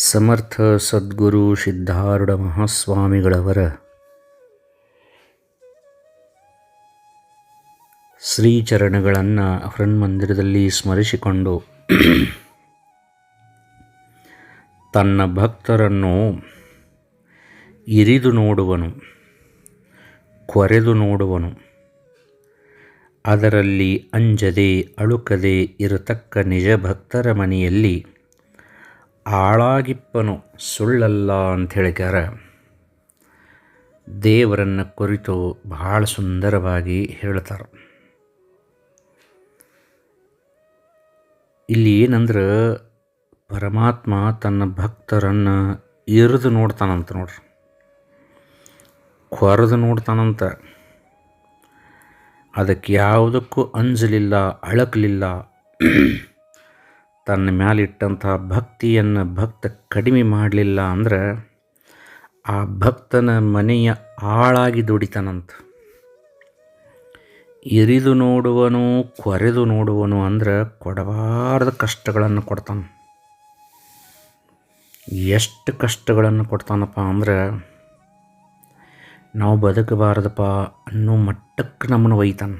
ಸಮರ್ಥ ಸದ್ಗುರು ಸಿದ್ಧಾರೂಢ ಮಹಾಸ್ವಾಮಿಗಳವರ ಶ್ರೀಚರಣಗಳನ್ನು ಹೃನ್ಮಂದಿರದಲ್ಲಿ ಸ್ಮರಿಸಿಕೊಂಡು ತನ್ನ ಭಕ್ತರನ್ನು ಇರಿದು ನೋಡುವನು, ಕೊರೆದು ನೋಡುವನು. ಅದರಲ್ಲಿ ಅಂಜದೆ ಅಳುಕದೆ ಇರತಕ್ಕ ನಿಜ ಭಕ್ತರ ಮನೆಯಲ್ಲಿ ಆಳಾಗಿಪ್ಪನು ಸುಳ್ಳಲ್ಲ ಅಂತ ಹೇಳಿಕಾರ ದೇವರನ್ನು ಕುರಿತು ಬಹಳ ಸುಂದರವಾಗಿ ಹೇಳ್ತಾರೆ. ಇಲ್ಲಿ ಏನಂದ್ರೆ ಪರಮಾತ್ಮ ತನ್ನ ಭಕ್ತರನ್ನು ಇರಿದು ನೋಡ್ತಾನಂತ ನೋಡ್ರಿ, ಕೊರೆದು ನೋಡ್ತಾನಂತ. ಅದಕ್ಕೆ ಯಾವುದಕ್ಕೂ ಅಂಜಲಿಲ್ಲ, ಅಳಕಲಿಲ್ಲ. ತನ್ನ ಮ್ಯಾಲಿಟ್ಟಂಥ ಭಕ್ತಿಯನ್ನು ಭಕ್ತ ಕಡಿಮೆ ಮಾಡಲಿಲ್ಲ ಅಂದ್ರೆ ಆ ಭಕ್ತನ ಮನೆಯ ಆಳಾಗಿ ದುಡಿತಾನಂತ. ಇರಿದು ನೋಡುವನು, ಕೊರೆದು ನೋಡುವನು ಅಂದ್ರೆ ಕೊಡಬಾರದ ಕಷ್ಟಗಳನ್ನು ಕೊಡ್ತಾನೆ. ಎಷ್ಟು ಕಷ್ಟಗಳನ್ನು ಕೊಡ್ತಾನಪ್ಪ ಅಂದ್ರೆ ನಾವು ಬದುಕಬಾರದಪ್ಪ ಅನ್ನೋ ಮಟ್ಟಕ್ಕೆ ನಮ್ಮನ್ನು ಒಯ್ತಾನೆ.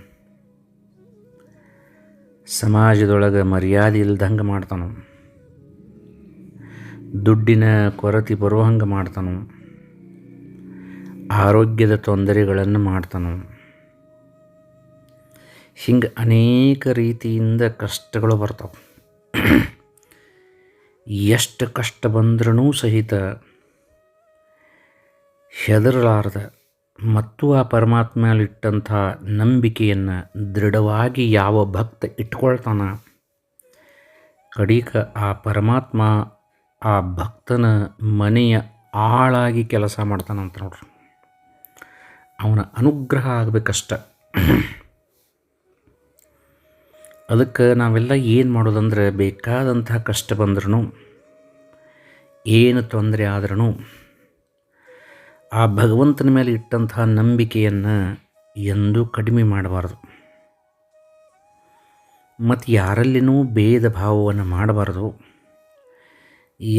ಸಮಾಜದೊಳಗೆ ಮರ್ಯಾದೆ ಇಲ್ದಂಗೆ ಮಾಡ್ತಾನು, ದುಡ್ಡಿನ ಕೊರತೆ ಬರೋ ಹಂಗೆ ಮಾಡ್ತಾನು, ಆರೋಗ್ಯದ ತೊಂದರೆಗಳನ್ನು ಮಾಡ್ತಾನು. ಹಿಂಗೆ ಅನೇಕ ರೀತಿಯಿಂದ ಕಷ್ಟಗಳು ಬರ್ತಾವೆ. ಎಷ್ಟು ಕಷ್ಟ ಬಂದ್ರೂ ಸಹಿತ ಹೆದರಲಾರ್ದ ಮತ್ತು ಆ ಪರಮಾತ್ಮನಲ್ಲಿಟ್ಟಂಥ ನಂಬಿಕೆಯನ್ನು ದೃಢವಾಗಿ ಯಾವ ಭಕ್ತ ಇಟ್ಕೊಳ್ತಾನ, ಕಡೀಕ ಆ ಪರಮಾತ್ಮ ಆ ಭಕ್ತನ ಮನೆಯ ಆಳಾಗಿ ಕೆಲಸ ಮಾಡ್ತಾನಂತ ನೋಡ್ರಿ. ಅವನ ಅನುಗ್ರಹ ಆಗಬೇಕಷ್ಟ. ಅದಕ್ಕೆ ನಾವೆಲ್ಲ ಏನು ಮಾಡೋದಂದ್ರೆ ಬೇಕಾದಂಥ ಕಷ್ಟ ಬಂದ್ರೂ, ಏನು ತೊಂದರೆ ಆದ್ರೂ ಆ ಭಗವಂತನ ಮೇಲೆ ಇಟ್ಟಂತಹ ನಂಬಿಕೆಯನ್ನು ಎಂದೂ ಕಡಿಮೆ ಮಾಡಬಾರ್ದು. ಮತ್ತು ಯಾರಲ್ಲಿನೂ ಭೇದ ಭಾವವನ್ನು ಮಾಡಬಾರ್ದು.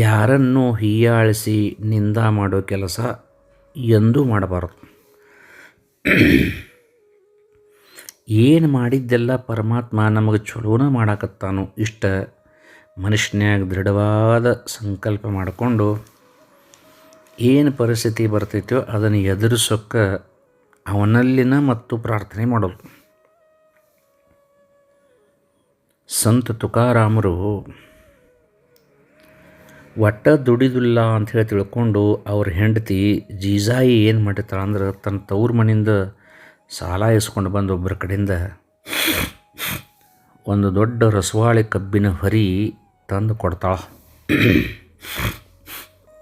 ಯಾರನ್ನು ಹೀಯಾಳಿಸಿ ನಿಂದ ಮಾಡೋ ಕೆಲಸ ಎಂದೂ ಮಾಡಬಾರ್ದು. ಏನು ಮಾಡಿದ್ದೆಲ್ಲ ಪರಮಾತ್ಮ ನಮಗೆ ಚಲೋನ ಮಾಡಾಕತ್ತಾನು, ಇಷ್ಟ ಮನುಷ್ಯನ್ಯಾಗ ದೃಢವಾದ ಸಂಕಲ್ಪ ಮಾಡಿಕೊಂಡು ಏನು ಪರಿಸ್ಥಿತಿ ಬರ್ತೈತೋ ಅದನ್ನು ಎದುರಿಸೋಕ್ಕೆ ಅವನಲ್ಲಿನ ಮತ್ತು ಪ್ರಾರ್ಥನೆ ಮಾಡೋದು. ಸಂತ ತುಕಾರಾಮರು ಒಟ್ಟ ದುಡಿದಿಲ್ಲ ಅಂಥೇಳಿ ತಿಳ್ಕೊಂಡು ಅವ್ರ ಹೆಂಡತಿ ಜೀಜಾಯಿ ಏನು ಮಾಡಿರ್ತಾಳೆ ಅಂದ್ರೆ ತನ್ನ ತವ್ರ ಮನೆಯಿಂದ ಸಾಲ ಇಸ್ಕೊಂಡು ಬಂದು ಒಬ್ಬರ ಕಡೆಯಿಂದ ಒಂದು ದೊಡ್ಡ ರಸವಾಳಿ ಕಬ್ಬಿನ ಹೊರಿ ತಂದು ಕೊಡ್ತಾಳೆ.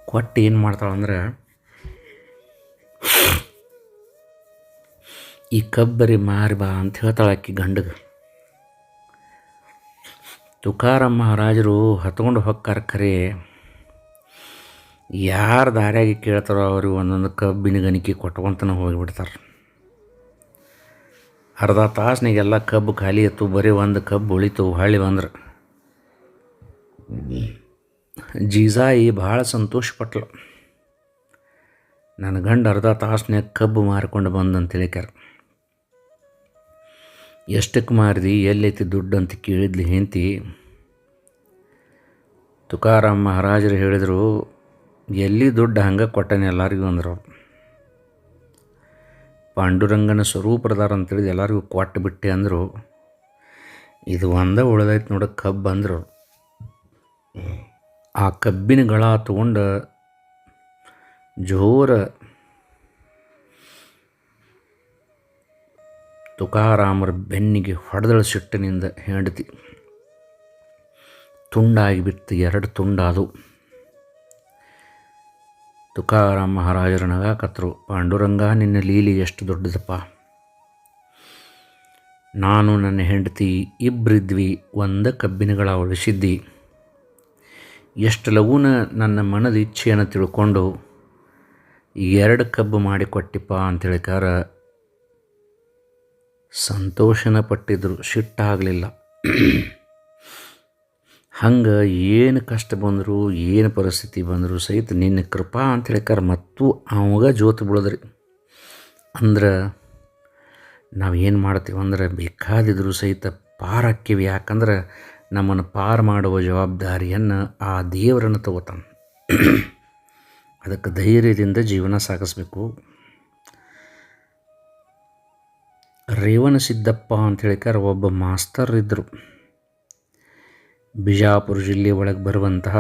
ಕೊಟ್ಟು ಏನು ಮಾಡ್ತಾಳಂದ್ರೆ ಈ ಕಬ್ಬರಿ ಮಾರಿ ಬಾ ಅಂತ ಹೇಳ್ತಾಳೆ ಆಕಿ ಗಂಡಗೆ. ತುಕಾರಾಮ್ ಮಹಾರಾಜರು ಹತ್ಕೊಂಡು ಹೊಕ್ಕಾರ, ಖರೆ ಯಾರು ದಾರ್ಯಾಗಿ ಕೇಳ್ತಾರೋ ಅವ್ರಿಗೆ ಒಂದೊಂದು ಕಬ್ಬಿನ ಗಣಿಕೆ ಕೊಟ್ಕೊಂತನ ಹೋಗಿಬಿಡ್ತಾರೆ. ಅರ್ಧ ತಾಸ್ನಾಗೆಲ್ಲ ಕಬ್ಬು ಖಾಲಿ ಇತ್ತು, ಬರೀ ಒಂದು ಕಬ್ಬು ಉಳಿತು. ಹೊಳ್ಳಿ ಬಂದ್ರೆ ಜೀಜಾಯಿ ಭಾಳ ಸಂತೋಷಪಟ್ಲು. ನನ್ನ ಗಂಡ ಅರ್ಧ ತಾಸ್ನಾಗ ಕಬ್ಬು ಮಾರಿಕೊಂಡು ಬಂದಂತ ಹೇಳಿಕ್ಯಾರ. ಎಷ್ಟಕ್ಕೆ ಮಾರಿದಿ, ಎಲ್ಲೈತಿ ದುಡ್ಡು ಅಂತ ಕೇಳಿದ್ಲಿ ಹೆಂಡತಿ. ತುಕಾರಾಮ್ ಮಹಾರಾಜರು ಹೇಳಿದರು, ಎಲ್ಲಿ ದುಡ್ಡು ಹಂಗೆ ಕೊಟ್ಟನೆ ಎಲ್ಲರಿಗೂ ಅಂದರು. ಪಾಂಡುರಂಗನ ಸ್ವರೂಪದಾರ ಅಂತೇಳಿದು ಎಲ್ಲರಿಗೂ ಕೊಟ್ಟು ಬಿಟ್ಟೆ ಅಂದರು. ಇದು ಒಂದೇ ಉಳ್ದೈತೆ ನೋಡ ಕಬ್ಬು ಅಂದರು. ಆ ಕಬ್ಬಿನ ಗಳ ತಗೊಂಡು ಜೋರ ತುಕಾರಾಮರ ಬೆನ್ನಿಗೆ ಹೊಡೆದಳ ಸಿಟ್ಟಿನಿಂದ ಹೆಂಡತಿ. ತುಂಡಾಗಿಬಿಟ್ಟು, ಎರಡು ತುಂಡಾದವು. ತುಕಾರಾಮ್ ಮಹಾರಾಜರು ನಗಾಕತ್ರು. ಪಾಂಡುರಂಗ, ನಿನ್ನ ಲೀಲಿ ಎಷ್ಟು ದೊಡ್ಡದಪ್ಪ. ನಾನು ನನ್ನ ಹೆಂಡತಿ ಇಬ್ಬರಿದ್ವಿ, ಒಂದೇ ಕಬ್ಬಿನಗಳ ಉಳಿಸಿದ್ದಿ. ಎಷ್ಟು ಲಘುನ ನನ್ನ ಮನದ ಇಚ್ಛೆಯನ್ನು ತಿಳ್ಕೊಂಡು 2 ಕಬ್ಬು ಮಾಡಿಕೊಟ್ಟಿಪ್ಪ ಅಂತೇಳಿಕಾರ ಸಂತೋಷನ ಪಟ್ಟಿದ್ರು, ಸಿಟ್ಟಾಗಲಿಲ್ಲ. ಹಂಗೆ ಏನು ಕಷ್ಟ ಬಂದರೂ ಏನು ಪರಿಸ್ಥಿತಿ ಬಂದರೂ ಸಹಿತ ನಿನ್ನ ಕೃಪಾ ಅಂತ ಹೇಳಿಕಾರ ಮತ್ತು ಅವಾಗ ಜೋತು ಬೀಳೋದ್ರಿ. ಅಂದ್ರೆ ನಾವು ಏನು ಮಾಡ್ತೀವಿ ಅಂದ್ರೆ ಬೇಕಾದಿದ್ರೂ ಸಹಿತ ಪಾರಾಕ್ಕಿವಿ. ಯಾಕಂದ್ರೆ ನಮ್ಮನ್ನು ಪಾರು ಮಾಡುವ ಜವಾಬ್ದಾರಿಯನ್ನು ಆ ದೇವರನ್ನು ತಗೋತಾನೆ. ಅದಕ್ಕೆ ಧೈರ್ಯದಿಂದ ಜೀವನ ಸಾಗಿಸ್ಬೇಕು. ರೇವಣಸಿದ್ದಪ್ಪ ಅಂತ ಹೇಳಿಕಾರ ಒಬ್ಬ ಮಾಸ್ತರ್ ಇದ್ದರು. ಬಿಜಾಪುರ ಜಿಲ್ಲೆ ಒಳಗೆ ಬರುವಂತಹ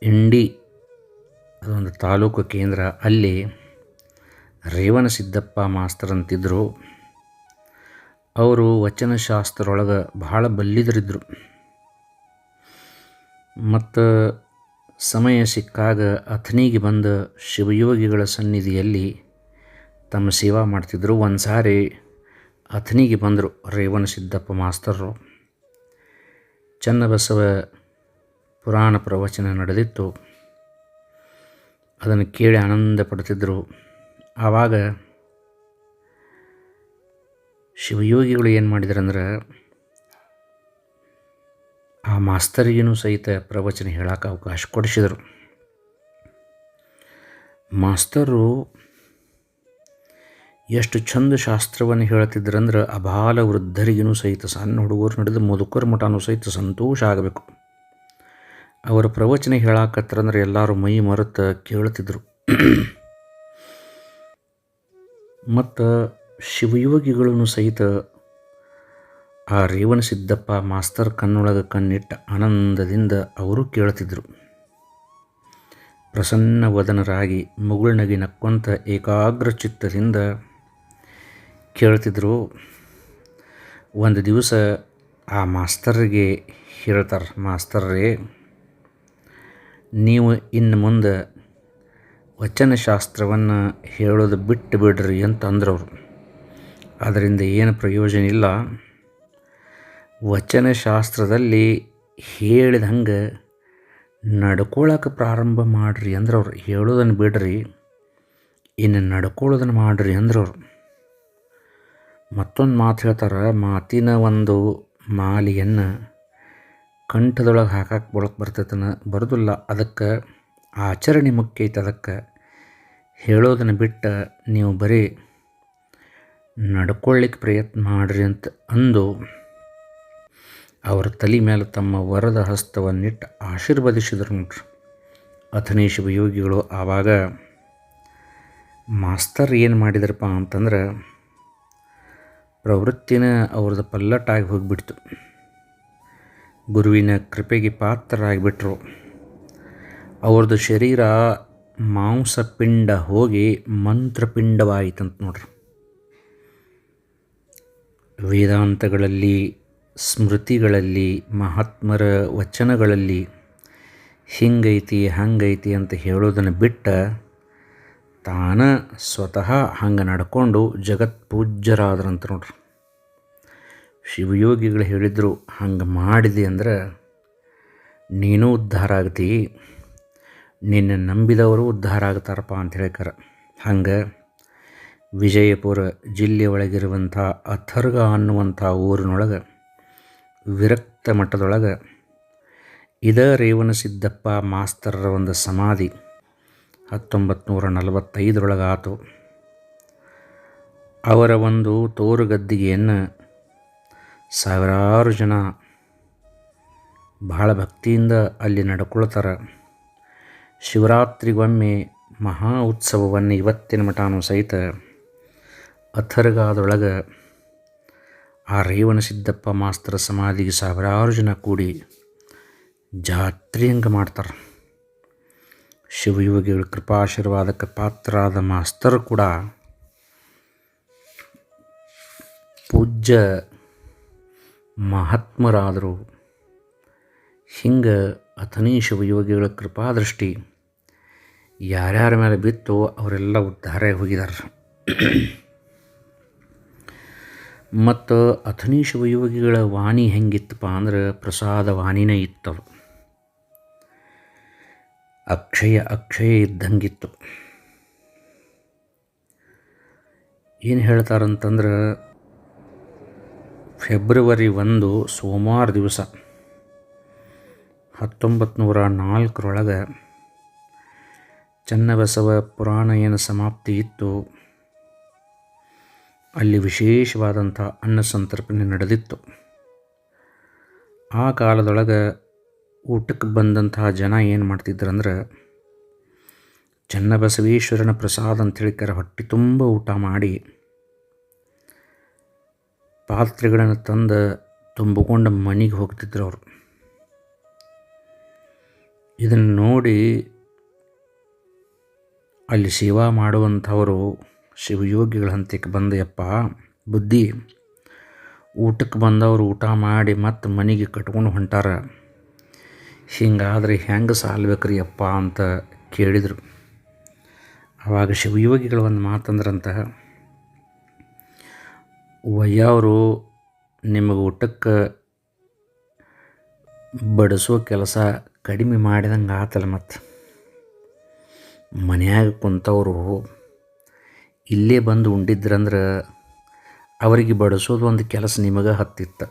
ಇಂಡಿ ಅದೊಂದು ತಾಲೂಕು ಕೇಂದ್ರ. ಅಲ್ಲಿ ರೇವಣಸಿದ್ದಪ್ಪ ಮಾಸ್ತರ್ ಅಂತಿದ್ದರು. ಅವರು ವಚನಶಾಸ್ತ್ರೊಳಗೆ ಭಾಳ ಬಲ್ಲಿದರಿದ್ದರು. ಮತ್ತು ಸಮಯ ಸಿಕ್ಕಾಗ ಅಥಣಿಗೆ ಬಂದ ಶಿವಯೋಗಿಗಳ ಸನ್ನಿಧಿಯಲ್ಲಿ ತಮ್ಮ ಸೇವಾ ಮಾಡ್ತಿದ್ದರು. ಒಂದು ಸಾರಿ ಅಥಣಿಗೆ ಬಂದರು ರೇವಣಸಿದ್ದಪ್ಪ ಮಾಸ್ತರು. ಚನ್ನಬಸವ ಪುರಾಣ ಪ್ರವಚನ ನಡೆದಿತ್ತು. ಅದನ್ನು ಕೇಳಿ ಆನಂದ ಪಡ್ತಿದ್ದರು. ಆವಾಗ ಶಿವಯೋಗಿಗಳು ಏನು ಮಾಡಿದ್ರಂದ್ರೆ ಆ ಮಾಸ್ತರಿಗೂ ಸಹಿತ ಪ್ರವಚನ ಹೇಳೋಕೆ ಅವಕಾಶ ಕೊಡಿಸಿದರು. ಮಾಸ್ತರು ಎಷ್ಟು ಚಂದ ಶಾಸ್ತ್ರವನ್ನು ಹೇಳ್ತಿದ್ರಂದ್ರೆ ಅಬಾಲ ವೃದ್ಧರಿಗೂ ಸಹಿತ, ಸಣ್ಣ ಹುಡುಗರು ನಡೆದು ಮುದುಕರ ಮಠನೂ ಸಹಿತ ಸಂತೋಷ ಆಗಬೇಕು. ಅವರ ಪ್ರವಚನ ಹೇಳಾಕತ್ರಂದ್ರೆ ಎಲ್ಲರೂ ಮೈ ಮರೆತು ಕೇಳ್ತಿದ್ರು. ಮತ್ತು ಶಿವಯೋಗಿಗಳನ್ನು ಸಹಿತ ಆ ರೇವಣಸಿದ್ದಪ್ಪ ಮಾಸ್ತರ್ ಕಣ್ಣೊಳಗೆ ಕಣ್ಣಿಟ್ಟ ಆನಂದದಿಂದ ಅವರು ಕೇಳ್ತಿದ್ರು. ಪ್ರಸನ್ನ ವದನರಾಗಿ ಮುಗುಳ್ನಗಿ ನಕ್ಕೊಂತ ಏಕಾಗ್ರ ಚಿತ್ತದಿಂದ ಕೇಳ್ತಿದ್ರು. ಒಂದು ದಿವಸ ಆ ಮಾಸ್ತರಿಗೆ ಹೇಳ್ತಾರೆ, ಮಾಸ್ತರ್ರೇ, ನೀವು ಇನ್ನು ಮುಂದೆ ವಚನಶಾಸ್ತ್ರವನ್ನು ಹೇಳೋದು ಬಿಟ್ಟು ಬಿಡ್ರಿ ಅಂತಂದ್ರವರು. ಅದರಿಂದ ಏನು ಪ್ರಯೋಜನ ಇಲ್ಲ. ವಚನಶಾಸ್ತ್ರದಲ್ಲಿ ಹೇಳಿದ ಹಂಗೆ ನಡ್ಕೊಳ್ಳೋಕೆ ಪ್ರಾರಂಭ ಮಾಡಿರಿ ಅಂದ್ರವ್ರು. ಹೇಳೋದನ್ನು ಬಿಡ್ರಿ, ಇನ್ನು ನಡ್ಕೊಳ್ಳೋದನ್ನು ಮಾಡಿರಿ ಅಂದ್ರವ್ರು. ಮತ್ತೊಂದು ಮಾತು ಹೇಳ್ತಾರೆ, ಮಾತಿನ ಒಂದು ಮಾಲೆಯನ್ನು ಕಂಠದೊಳಗೆ ಹಾಕಕ್ಕೆ ಬರ್ತೈತನ ಬರೋದಿಲ್ಲ, ಅದಕ್ಕೆ ಆಚರಣೆ ಮುಖ್ಯ ಐತೆ. ಅದಕ್ಕೆ ಹೇಳೋದನ್ನು ಬಿಟ್ಟು ನೀವು ಬರೀ ನಡ್ಕೊಳ್ಳಿಕ್ಕೆ ಪ್ರಯತ್ನ ಮಾಡಿರಿ ಅಂತ ಅಂದು ಅವರ ತಲೆ ಮೇಲೆ ತಮ್ಮ ವರದ ಹಸ್ತವನ್ನಿಟ್ಟು ಆಶೀರ್ವದಿಸಿದ್ರು ನೋಡ್ರಿ ಅಥಣಿ ಶಿವಯೋಗಿಗಳು. ಆವಾಗ ಮಾಸ್ತರ್ ಏನು ಮಾಡಿದ್ರಪ್ಪ ಅಂತಂದ್ರೆ ಪ್ರವೃತ್ತಿನ ಅವ್ರದ್ದು ಪಲ್ಲಟ್ಟಾಗಿ ಹೋಗಿಬಿಡ್ತು. ಗುರುವಿನ ಕೃಪೆಗೆ ಪಾತ್ರರಾಗಿಬಿಟ್ರು. ಅವ್ರದ್ದು ಶರೀರ ಮಾಂಸಪಿಂಡ ಹೋಗಿ ಮಂತ್ರಪಿಂಡವಾಯಿತಂತ ನೋಡ್ರಿ. ವೇದಾಂತಗಳಲ್ಲಿ, ಸ್ಮೃತಿಗಳಲ್ಲಿ, ಮಹಾತ್ಮರ ವಚನಗಳಲ್ಲಿ ಹಿಂಗೈತಿ ಹಂಗೈತಿ ಅಂತ ಹೇಳೋದನ್ನು ಬಿಟ್ಟ ತಾನ ಸ್ವತಃ ಹಂಗೆ ನಡ್ಕೊಂಡು ಜಗತ್ಪೂಜ್ಯರಾದ್ರಂತ ನೋಡ್ರಿ. ಶಿವಯೋಗಿಗಳು ಹೇಳಿದರು, ಹಂಗೆ ಮಾಡಿದೆ ಅಂದ್ರೆ ನೀನು ಉದ್ಧಾರ ಆಗ್ತಿ, ನಿನ್ನ ನಂಬಿದವರು ಉದ್ಧಾರ ಆಗ್ತಾರಪ್ಪ ಅಂತ ಹೇಳ್ತಾರೆ. ಹಂಗೆ ವಿಜಯಪುರ ಜಿಲ್ಲೆ ಒಳಗಿರುವಂಥ ಅಥರ್ಗ ಅನ್ನುವಂಥ ಊರಿನೊಳಗೆ ವಿರಕ್ತ ಮಠದೊಳಗೆ ಇದ ರೇವಣಸಿದ್ದಪ್ಪ ಮಾಸ್ತರರ ಒಂದು ಸಮಾಧಿ 1945 ಆತು. ಅವರ ಒಂದು ತೋರುಗದ್ದಿಗೆಯನ್ನು ಸಾವಿರಾರು ಜನ ಬಹಳ ಭಕ್ತಿಯಿಂದ ಅಲ್ಲಿ ನಡ್ಕೊಳ್ತಾರೆ. ಶಿವರಾತ್ರಿಗೊಮ್ಮೆ ಮಹಾ ಉತ್ಸವವನ್ನು ಇವತ್ತಿನ ಮಠನೂ ಸಹಿತ ಅಥರ್ಗಾದೊಳಗೆ ಆ ರೇವಣಸಿದ್ದಪ್ಪ ಮಾಸ್ತರ ಸಮಾಧಿಗೆ ಸಾವಿರಾರು ಜನ ಕೂಡಿ ಜಾತ್ರೆ ಹಂಗೆ ಮಾಡ್ತಾರೆ. ಶಿವಯೋಗಿಗಳ ಕೃಪಾಶೀರ್ವಾದಕ್ಕೆ ಪಾತ್ರರಾದ ಮಾಸ್ತರು ಕೂಡ ಪೂಜ್ಯ ಮಹಾತ್ಮರಾದರು. ಹಿಂಗೆ ಅಥಣಿ ಶಿವಯೋಗಿಗಳ ಕೃಪಾದೃಷ್ಟಿ ಯಾರ್ಯಾರ ಮೇಲೆ ಬಿತ್ತು ಅವರೆಲ್ಲ ಉದ್ಧಾರ ಹೋಗಿದ್ದಾರೆ. ಮತ್ತು ಅಥಣಿ ಶಿವಯೋಗಿಗಳ ವಾಣಿ ಹೆಂಗಿತ್ತಪ್ಪ ಅಂದ್ರೆ ಪ್ರಸಾದ ವಾಣಿನೇ ಇತ್ತವು. ಅಕ್ಷಯ ಇದ್ದಂಗಿತ್ತು. ಏನು ಹೇಳ್ತಾರಂತಂದ್ರೆ ಫೆಬ್ರವರಿ 1 ಸೋಮವಾರ ದಿವಸ 1904 ಚನ್ನಬಸವ ಪುರಾಣ ಏನು ಸಮಾಪ್ತಿ ಇತ್ತು, ಅಲ್ಲಿ ವಿಶೇಷವಾದಂಥ ಅನ್ನ ಸಂತರ್ಪಣೆ ನಡೆದಿತ್ತು. ಆ ಕಾಲದೊಳಗೆ ಊಟಕ್ಕೆ ಬಂದಂತಹ ಜನ ಏನು ಮಾಡ್ತಿದ್ರಂದ್ರೆ, ಚನ್ನಬಸವೇಶ್ವರನ ಪ್ರಸಾದ ಅಂತೇಳಿಕರ ಹೊಟ್ಟೆ ತುಂಬ ಊಟ ಮಾಡಿ ಪಾತ್ರೆಗಳನ್ನು ತಂದು ತುಂಬಿಕೊಂಡು ಮನೆಗೆ ಹೋಗ್ತಿದ್ರು ಅವರು. ಇದನ್ನು ನೋಡಿ ಅಲ್ಲಿ ಸೇವಾ ಮಾಡುವಂಥವರು ಶಿವಯೋಗಿಗಳ ಹಂತಕ್ಕೆ ಬಂದೆಯಪ್ಪ ಬುದ್ಧಿ, ಊಟಕ್ಕೆ ಬಂದವರು ಊಟ ಮಾಡಿ ಮತ್ತು ಮನೆಗೆ ಕಟ್ಕೊಂಡು ಹೊಂಟಾರ, ಹಿಂಗಾದ್ರೆ ಹೆಂಗೆ ಸಾಲ್ಬೇಕ್ರಿ ಅಪ್ಪ ಅಂತ ಕೇಳಿದರು. ಆವಾಗ ಶಿವಯೋಗಿಗಳು ಒಂದು ಮಾತಂದ್ರಂತ, ವಯ್ಯವರು ನಿಮಗೆ ಊಟಕ್ಕೆ ಬಡಿಸೋ ಕೆಲಸ ಕಡಿಮೆ ಮಾಡಿದಂಗೆ ಆತಲ್ಲ, ಮತ್ತು ಮನ್ಯಾಗ ಕುಂತವರು ಇಲ್ಲೇ ಬಂದು ಉಂಡಿದ್ರಂದ್ರೆ ಅವರಿಗೆ ಬಡಿಸೋದು ಒಂದು ಕೆಲಸ ನಿಮಗೆ ಹತ್ತಿತ್ತು,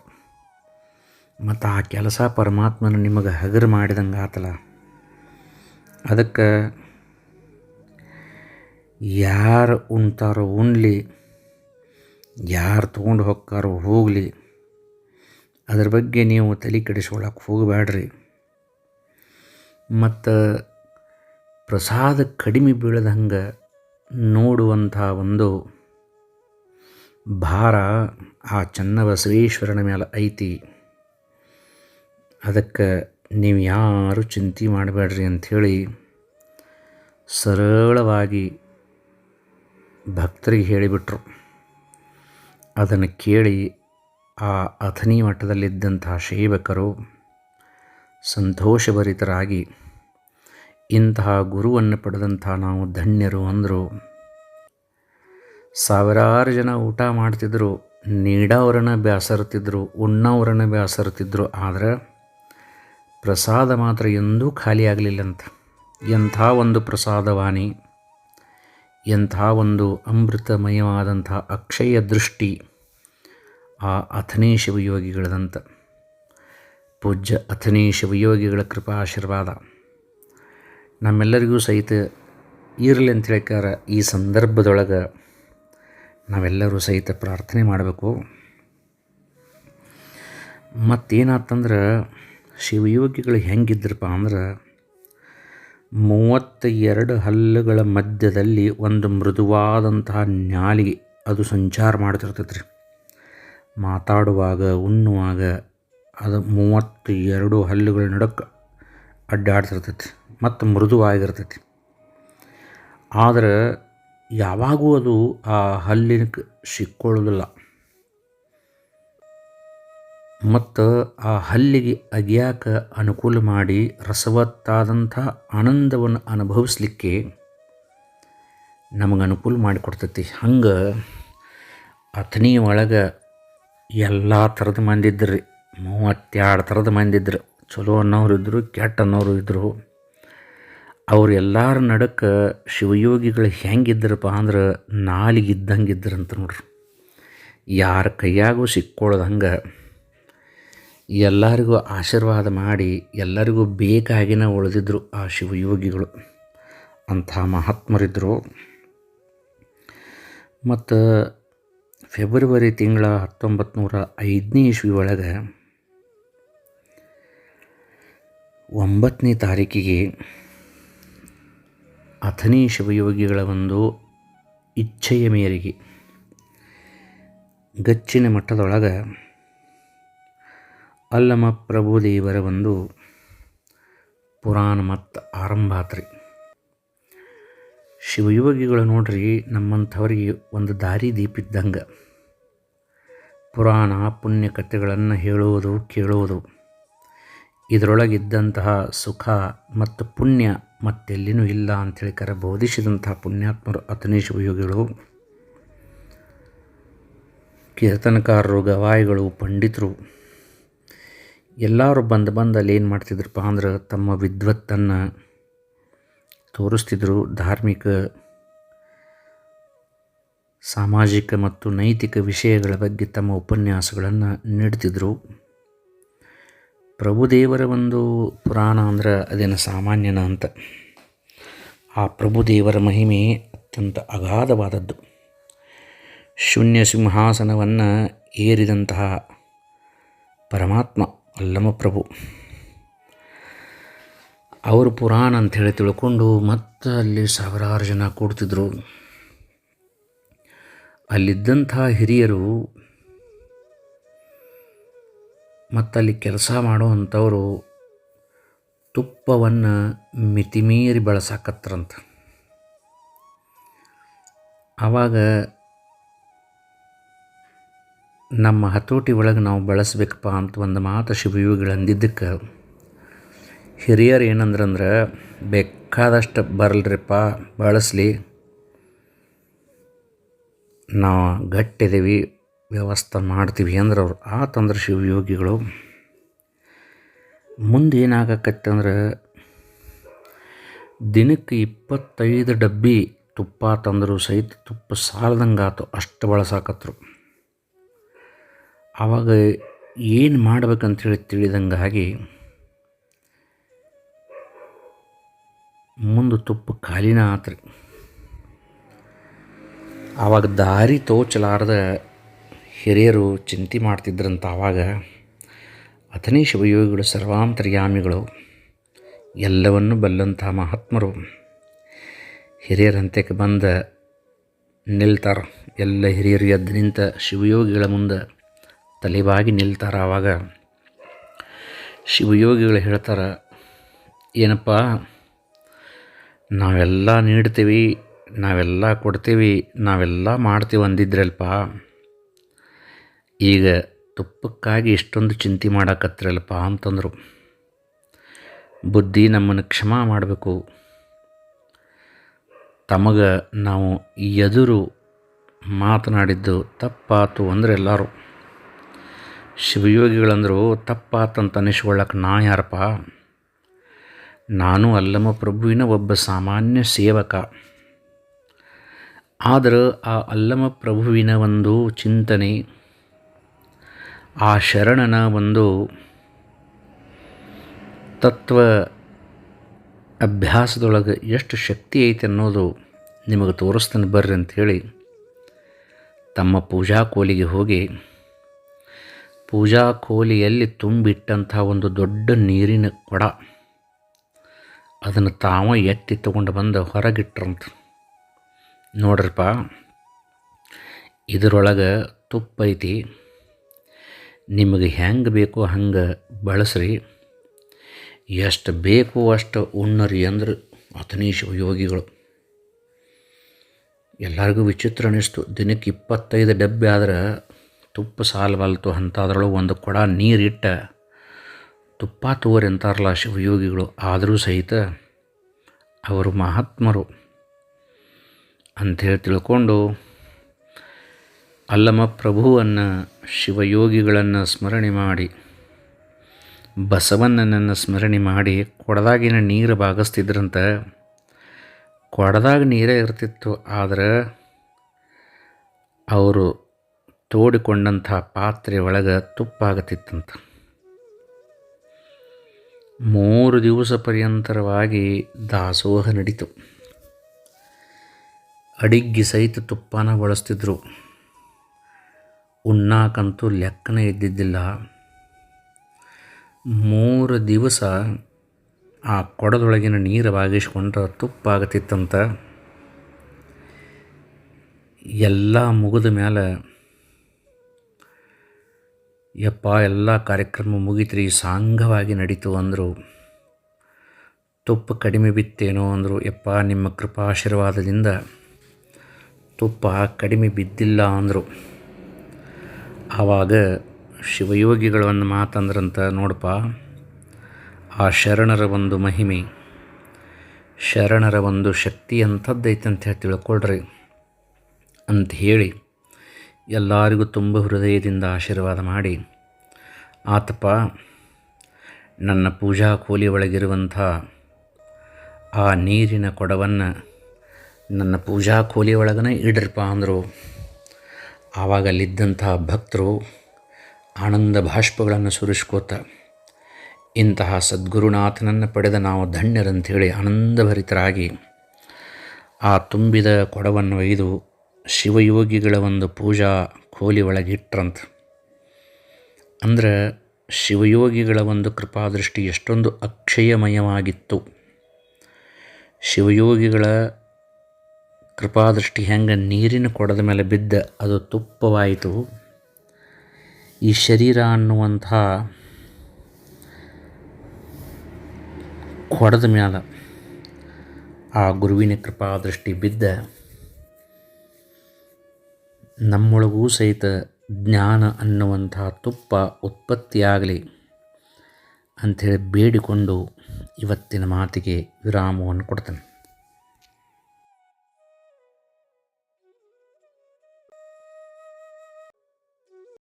ಮತ್ತು ಆ ಕೆಲಸ ಪರಮಾತ್ಮನ ನಿಮಗೆ ಹಗರು ಮಾಡಿದಂಗೆ ಆತಲ್ಲ. ಅದಕ್ಕೆ ಯಾರು ಉಣ್ತಾರೋ ಉಣ್ಲಿ, ಯಾರು ತೊಗೊಂಡು ಹೋಗ್ತಾರೋ ಹೋಗಲಿ, ಅದ್ರ ಬಗ್ಗೆ ನೀವು ತಲೆ ಕೆಡಿಸ್ಕೊಳಕ್ಕೆ ಹೋಗಬೇಡ್ರಿ. ಮತ್ತು ಪ್ರಸಾದ ಕಡಿಮೆ ಬೀಳದಂಗೆ ನೋಡುವಂಥ ಒಂದು ಭಾರ ಆ ಚನ್ನಬಸವೇಶ್ವರನ ಮೇಲೆ ಐತಿ. ಅದಕ್ಕೆ ನೀವು ಯಾರು ಚಿಂತೆ ಮಾಡಬೇಡ್ರಿ ಅಂಥೇಳಿ ಸರಳವಾಗಿ ಭಕ್ತರಿಗೆ ಹೇಳಿಬಿಟ್ರು. ಅದನ್ನು ಕೇಳಿ ಆ ಅಥಣಿ ಮಠದಲ್ಲಿದ್ದಂತಹ ಸೇವಕರು ಸಂತೋಷಭರಿತರಾಗಿ, ಇಂತಹ ಗುರುವನ್ನು ಪಡೆದಂಥ ನಾವು ಧನ್ಯರು ಅಂದರು. ಸಾವಿರಾರು ಜನ ಊಟ ಮಾಡ್ತಿದ್ರು, ನೀಡೋರನ್ನ ಬೇಸರ್ತಿದ್ರು, ಉಣ್ಣೋರನ್ನ ಬೇಸರ್ತಿದ್ರು, ಆದರೆ ಪ್ರಸಾದ ಮಾತ್ರ ಎಂದೂ ಖಾಲಿ ಆಗಲಿಲ್ಲಂತ. ಎಂಥ ಒಂದು ಪ್ರಸಾದವಾಣಿ, ಎಂಥ ಒಂದು ಅಮೃತಮಯವಾದಂಥ ಅಕ್ಷಯ ದೃಷ್ಟಿ ಆ ಅಥಣಿ ಶಿವಯೋಗಿಗಳದಂತ. ಪೂಜ್ಯ ಅಥಣಿ ಶಿವಯೋಗಿಗಳ ಕೃಪಾ ಆಶೀರ್ವಾದ ನಮ್ಮೆಲ್ಲರಿಗೂ ಸಹಿತ ಇರಲಿ ಅಂತ ಹೇಳ್ಕಾರ. ಈ ಸಂದರ್ಭದೊಳಗೆ ನಾವೆಲ್ಲರೂ ಸಹಿತ ಪ್ರಾರ್ಥನೆ ಮಾಡಬೇಕು. ಮತ್ತೇನಾತಂದ್ರೆ, ಶಿವಯೋಗಿಗಳು ಹೆಂಗಿದ್ರಪ್ಪ ಅಂದ್ರೆ, 32 ಹಲ್ಲುಗಳ ಮಧ್ಯದಲ್ಲಿ ಒಂದು ಮೃದುವಾದಂತಹ ನಾಲಿಗೆ ಅದು ಸಂಚಾರ ಮಾಡ್ತಿರ್ತೈತೆ ರೀ. ಮಾತಾಡುವಾಗ, ಉಣ್ಣುವಾಗ ಅದು 32 ಹಲ್ಲುಗಳ ನಡುಕ್ಕೆ ಅಡ್ಡಾಡ್ತಿರ್ತೈತಿ ಮತ್ತು ಮೃದುವಾಗಿರ್ತೈತಿ. ಆದರೆ ಯಾವಾಗೂ ಅದು ಆ ಹಲ್ಲಿನಕ್ಕೆ ಸಿಕ್ಕೊಳ್ಳೋದಿಲ್ಲ, ಮತ್ತು ಆ ಹಲ್ಲಿಗೆ ಅಗಿಯಾಕ ಅನುಕೂಲ ಮಾಡಿ ರಸವತ್ತಾದಂಥ ಆನಂದವನ್ನು ಅನುಭವಿಸ್ಲಿಕ್ಕೆ ನಮಗೆ ಅನುಕೂಲ ಮಾಡಿಕೊಡ್ತೈತಿ. ಹಂಗೆ ಅಥಣಿ ಒಳಗೆ ಎಲ್ಲ ಥರದ ಮಂದಿ ಇದ್ರು ರೀ. 32 ಥರದ ಮಂದಿ ಇದ್ರು. ಚಲೋ ಅನ್ನೋರು ಇದ್ದರು, ಕೆಟ್ಟ ಅನ್ನೋರು ಇದ್ದರು. ಅವ್ರು ಎಲ್ಲರ ನಡಕ್ಕೆ ಶಿವಯೋಗಿಗಳು ಹೆಂಗಿದ್ರಪ್ಪ ಅಂದ್ರೆ ನಾಲಿಗೆ ಇದ್ದಂಗೆ ಇದ್ರಂತ ನೋಡ್ರಿ. ಯಾರ ಕೈಯಾಗೂ ಸಿಕ್ಕೊಳ್ಳೋದು ಹಂಗೆ ಎಲ್ಲರಿಗೂ ಆಶೀರ್ವಾದ ಮಾಡಿ ಎಲ್ಲರಿಗೂ ಬೇಕಾಗಿನ ಉಳಿದಿದ್ರು ಆ ಶಿವಯೋಗಿಗಳು. ಅಂಥ ಮಹಾತ್ಮರಿದ್ದರು. ಮತ್ತು ಫೆಬ್ರವರಿ ತಿಂಗಳ 1905ನೇ ಇಸ್ವಿ ಒಳಗೆ 9ನೇ ತಾರೀಕಿಗೆ ಅಥಣಿ ಶಿವಯೋಗಿಗಳ ಒಂದು ಇಚ್ಛೆಯ ಮೇರೆಗೆ ಗಚ್ಚಿನ ಮಠದೊಳಗೆ ಅಲ್ಲಮ ಪ್ರಭುದೇವರ ಒಂದು ಪುರಾಣ ಮತ್ತು ಆರಂಭ ಆತ್ರಿ. ಶಿವಯೋಗಿಗಳು ನೋಡ್ರಿ, ನಮ್ಮಂಥವ್ರಿಗೆ ಒಂದು ದಾರಿ ದೀಪ ಇದ್ದಂಗೆ. ಪುರಾಣ ಪುಣ್ಯ ಕಥೆಗಳನ್ನು ಹೇಳುವುದು, ಕೇಳುವುದು, ಇದರೊಳಗಿದ್ದಂತಹ ಸುಖ ಮತ್ತು ಪುಣ್ಯ ಮತ್ತೆಲ್ಲಿನೂ ಇಲ್ಲ ಅಂಥೇಳಿ ಬೋಧಿಸಿದಂತಹ ಪುಣ್ಯಾತ್ಮರು ಅಥಣಿ ಶಿವಯೋಗಿಗಳು. ಕೀರ್ತನಕಾರರು, ಗವಾಯಿಗಳು, ಪಂಡಿತರು ಎಲ್ಲರೂ ಬಂದು ಅಲ್ಲಿ ಏನು ಮಾಡ್ತಿದ್ರಪ್ಪ ಅಂದ್ರೆ ತಮ್ಮ ವಿದ್ವತ್ತನ್ನು ತೋರಿಸ್ತಿದ್ರು. ಧಾರ್ಮಿಕ, ಸಾಮಾಜಿಕ ಮತ್ತು ನೈತಿಕ ವಿಷಯಗಳ ಬಗ್ಗೆ ತಮ್ಮ ಉಪನ್ಯಾಸಗಳನ್ನು ನೀಡ್ತಿದ್ರು. ಪ್ರಭುದೇವರ ಒಂದು ಪುರಾಣ ಅಂದ್ರೆ ಅದೇನು ಸಾಮಾನ್ಯನ ಅಂತ. ಆ ಪ್ರಭುದೇವರ ಮಹಿಮೆ ಅತ್ಯಂತ ಅಗಾಧವಾದದ್ದು. ಶೂನ್ಯ ಸಿಂಹಾಸನವನ್ನು ಏರಿದಂತಹ ಪರಮಾತ್ಮ ಅಲ್ಲಮಪ್ರಭು ಅವರು ಪುರಾಣ ಅಂಥೇಳಿ ತಿಳ್ಕೊಂಡು ಮತ್ತು ಅಲ್ಲಿ ಸಾವಿರಾರು ಜನ ಕೂಡ್ತಿದ್ರು. ಅಲ್ಲಿದ್ದಂಥ ಹಿರಿಯರು ಮತ್ತು ಅಲ್ಲಿ ಕೆಲಸ ಮಾಡುವಂಥವರು ತುಪ್ಪವನ್ನು ಮಿತಿಮೀರಿ ಬಳಸಾಕತ್ರಂತ. ಆವಾಗ ನಮ್ಮ ಹತೋಟಿ ಒಳಗೆ ನಾವು ಬಳಸಬೇಕಪ್ಪ ಅಂತ ಒಂದು ಮಾತು ಶಿವಯೋಗಿಗಳು ಅಂದಿದ್ದಕ್ಕೆ ಹಿರಿಯರು ಏನಂದ್ರಂದ್ರೆ, ಬೇಕಾದಷ್ಟು ಬರಲ್ರಿಪ್ಪ, ಬಳಸಲಿ, ನಾವು ಗಟ್ಟಿದ್ದೀವಿ, ವ್ಯವಸ್ಥೆ ಮಾಡ್ತೀವಿ ಅಂದ್ರೆ ಅವ್ರು ಆತಂದ್ರೆ ಶಿವಯೋಗಿಗಳು. ಮುಂದೆ ಏನಾಗಕತ್ತಂದ್ರೆ ದಿನಕ್ಕೆ 25 ಡಬ್ಬಿ ತುಪ್ಪ ತಂದರು ಸಹಿತ ತುಪ್ಪ ಸಾಲದಂಗೆ ಆತು, ಅಷ್ಟು ಬಳಸಾಕತ್ರು. ಆವಾಗ ಏನು ಮಾಡ್ಬೇಕಂತೇಳಿ ತಿಳಿದಂಗೆ ಆಗಿ ಮುಂದೆ ತುಪ್ಪ ಖಾಲಿನ ಆತ್ರಿ. ಆವಾಗ ದಾರಿ ತೋಚಲಾರ್ದ ಹಿರಿಯರು ಚಿಂತೆ ಮಾಡ್ತಿದ್ರಂತ. ಆವಾಗ ಅಥನೇ ಶಿವಯೋಗಿಗಳು ಸರ್ವಾಂತರ್ಯಾಮಿಗಳು, ಎಲ್ಲವನ್ನು ಬಲ್ಲಂಥ ಮಹಾತ್ಮರು ಹಿರಿಯರ ಹಂತಕ್ಕೆ ಬಂದ ನಿಲ್ತಾರೆ. ಎಲ್ಲ ಹಿರಿಯರು ಎದ್ದು ನಿಂತ ಶಿವಯೋಗಿಗಳ ಮುಂದೆ ತಲೆಬಾಗಿ ನಿಲ್ತಾರೆ. ಆವಾಗ ಶಿವಯೋಗಿಗಳು ಹೇಳ್ತಾರೆ, ಏನಪ್ಪ, ನಾವೆಲ್ಲ ನೀಡ್ತೀವಿ, ನಾವೆಲ್ಲ ಕೊಡ್ತೀವಿ, ನಾವೆಲ್ಲ ಮಾಡ್ತೀವಿ ಅಂದಿದ್ರಲ್ಪ, ಈಗ ತುಪ್ಪಕ್ಕಾಗಿ ಇಷ್ಟೊಂದು ಚಿಂತೆ ಮಾಡಕತ್ರಲ್ಪ ಅಂತಂದರು. ಬುದ್ಧಿ ನಮ್ಮನ್ನು ಕ್ಷಮಾ ಮಾಡಬೇಕು, ತಮಗೆ ನಾವು ಎದುರು ಮಾತನಾಡಿದ್ದು ತಪ್ಪಾತು ಅಂದರೆ ಎಲ್ಲರೂ. ಶಿವಯೋಗಿಗಳಂದರು, ತಪ್ಪಾತಂತ ಅನಿಸ್ಕೊಳ್ಳಕ್ಕೆ ನಾ ಯಾರಪ್ಪ, ನಾನು ಅಲ್ಲಮ ಪ್ರಭುವಿನ ಒಬ್ಬ ಸಾಮಾನ್ಯ ಸೇವಕ. ಆದರೆ ಆ ಅಲ್ಲಮ ಪ್ರಭುವಿನ ಒಂದು ಚಿಂತನೆ, ಆ ಶರಣನ ಒಂದು ತತ್ವ ಅಭ್ಯಾಸದೊಳಗೆ ಎಷ್ಟು ಶಕ್ತಿ ಐತೆ ಅನ್ನೋದು ನಿಮಗೆ ತೋರಿಸ್ತಾನೆ ಬರ್ರಿ ಅಂಥೇಳಿ ತಮ್ಮ ಪೂಜಾ ಕೋಲಿಗೆ ಹೋಗಿ ಪೂಜಾ ಕೋಲಿಯಲ್ಲಿ ತುಂಬಿಟ್ಟಂಥ ಒಂದು ದೊಡ್ಡ ನೀರಿನ ಕೊಡ ಅದನ್ನು ತಾವ ಎತ್ತಿ ತಗೊಂಡು ಬಂದು ಹೊರಗಿಟ್ರಂತ. ನೋಡ್ರಪ್ಪ, ಇದರೊಳಗೆ ತುಪ್ಪ ಐತಿ, ನಿಮಗೆ ಹೆಂಗೆ ಬೇಕೋ ಹಂಗೆ ಬಳಸ್ರಿ, ಎಷ್ಟು ಬೇಕೋ ಅಷ್ಟು ಉಣ್ಣರಿ ಅಂದ್ರೆ ಅಥನೇ ಶಿವಯೋಗಿಗಳು. ಎಲ್ಲರಿಗೂ ವಿಚಿತ್ರ ಅನ್ನಿಸ್ತು. ದಿನಕ್ಕೆ 25 ಡಬ್ಬಿ ಆದ್ರೆ ತುಪ್ಪ ಸಾಲಬಲ್ತು, ಅಂಥದ್ರೊಳಗೆ ಒಂದು ಕೊಡ ನೀರಿಟ್ಟ ತುಪ್ಪ ತೋರಿ ಅಂತಾರಲ್ಲ ಶಿವಯೋಗಿಗಳು. ಆದರೂ ಸಹಿತ ಅವರು ಮಹಾತ್ಮರು ಅಂಥೇಳಿ ತಿಳ್ಕೊಂಡು ಅಲ್ಲಮ ಪ್ರಭುವನ್ನು, ಶಿವಯೋಗಿಗಳನ್ನು ಸ್ಮರಣೆ ಮಾಡಿ, ಬಸವಣ್ಣನನ್ನು ಸ್ಮರಣೆ ಮಾಡಿ ಕೊಡದಾಗಿನ ನೀರು ಬಾಗಿಸ್ತಿದ್ರಂತ. ಕೊಡದಾಗ ನೀರೇ ಇರ್ತಿತ್ತು, ಆದರೆ ಅವರು ತೋಡಿಕೊಂಡಂಥ ಪಾತ್ರೆ ಒಳಗೆ ತುಪ್ಪ ಆಗತ್ತಿತ್ತಂತ. 3 ದಿವಸ ಪರ್ಯಂತರವಾಗಿ ದಾಸೋಹ ನಡೀತು. ಅಡಿಗೆ ಸಹಿತ ತುಪ್ಪನ ಬಳಸ್ತಿದ್ರು. ಉಣ್ಣಾಕಂತೂ ಲೆಕ್ಕನೇ ಇದ್ದಿದ್ದಿಲ್ಲ. 3 ದಿವಸ ಆ ಕೊಡದೊಳಗಿನ ನೀರು ಬಾಗಿಸ್ಕೊಂಡ್ರೆ ತುಪ್ಪ ಆಗತ್ತಿತ್ತಂತ. ಎಲ್ಲ ಮುಗಿದ ಮೇಲೆ, ಯಪ್ಪ ಎಲ್ಲ ಕಾರ್ಯಕ್ರಮ ಮುಗಿತ್ರಿ, ಸಾಂಗವಾಗಿ ನಡೀತು ಅಂದರು. ತುಪ್ಪ ಕಡಿಮೆ ಬಿತ್ತೇನೋ ಅಂದರು. ಯಪ್ಪ ನಿಮ್ಮ ಕೃಪಾಶೀರ್ವಾದದಿಂದ ತುಪ್ಪ ಕಡಿಮೆ ಬಿದ್ದಿಲ್ಲ ಅಂದರು. ಆವಾಗ ಶಿವಯೋಗಿಗಳ ಒಂದು ಮಾತಂದ್ರಂತ, ನೋಡಪ್ಪ, ಆ ಶರಣರ ಒಂದು ಮಹಿಮೆ, ಶರಣರ ಒಂದು ಶಕ್ತಿ ಅಂಥದ್ದೈತೆ ಅಂತ ಹೇಳಿ ತಿಳ್ಕೊಳ್ರಿ ಅಂತ ಹೇಳಿ ಎಲ್ಲರಿಗೂ ತುಂಬ ಹೃದಯದಿಂದ ಆಶೀರ್ವಾದ ಮಾಡಿ, ಆತಪ್ಪ ನನ್ನ ಪೂಜಾ ಕೋಲಿ ಒಳಗಿರುವಂಥ ಆ ನೀರಿನ ಕೊಡವನ್ನು ನನ್ನ ಪೂಜಾ ಕೋಲಿ ಒಳಗನೇ ಇಡ್ರಪ್ಪ ಅಂದರು. ಆವಾಗ ಅಲ್ಲಿದ್ದಂಥ ಭಕ್ತರು ಆನಂದ ಬಾಷ್ಪಗಳನ್ನು ಸುರಿಸ್ಕೋತ, ಇಂತಹ ಸದ್ಗುರುನಾಥನನ್ನು ಪಡೆದ ನಾವು ಧನ್ಯರಂಥೇಳಿ ಆನಂದಭರಿತರಾಗಿ ಆ ತುಂಬಿದ ಕೊಡವನ್ನು ಒಯ್ದು ಶಿವಯೋಗಿಗಳ ಒಂದು ಪೂಜಾ ಕೋಲಿ ಒಳಗಿಟ್ರಂತ. ಅಂದ್ರೆ ಶಿವಯೋಗಿಗಳ ಒಂದು ಕೃಪಾದೃಷ್ಟಿ ಎಷ್ಟೊಂದು ಅಕ್ಷಯಮಯವಾಗಿತ್ತು. ಶಿವಯೋಗಿಗಳ ಕೃಪಾದೃಷ್ಟಿ ಹೆಂಗೆ ನೀರಿನ ಕೊಡದ ಮೇಲೆ ಬಿದ್ದ ಅದು ತುಪ್ಪವಾಯಿತು, ಈ ಶರೀರ ಅನ್ನುವಂಥ ಕೊಡದ ಮೇಲೆ ಆ ಗುರುವಿನ ಕೃಪಾದೃಷ್ಟಿ ಬಿದ್ದ ನಮ್ಮೊಳಗೂ ಸಹಿತ ಜ್ಞಾನ ಅನ್ನುವಂಥ ತುಪ್ಪ ಉತ್ಪತ್ತಿಯಾಗಲಿ ಅಂಥೇಳಿ ಬೇಡಿಕೊಂಡು ಇವತ್ತಿನ ಮಾತಿಗೆ ವಿರಾಮವನ್ನು ಕೊಡ್ತೇನೆ.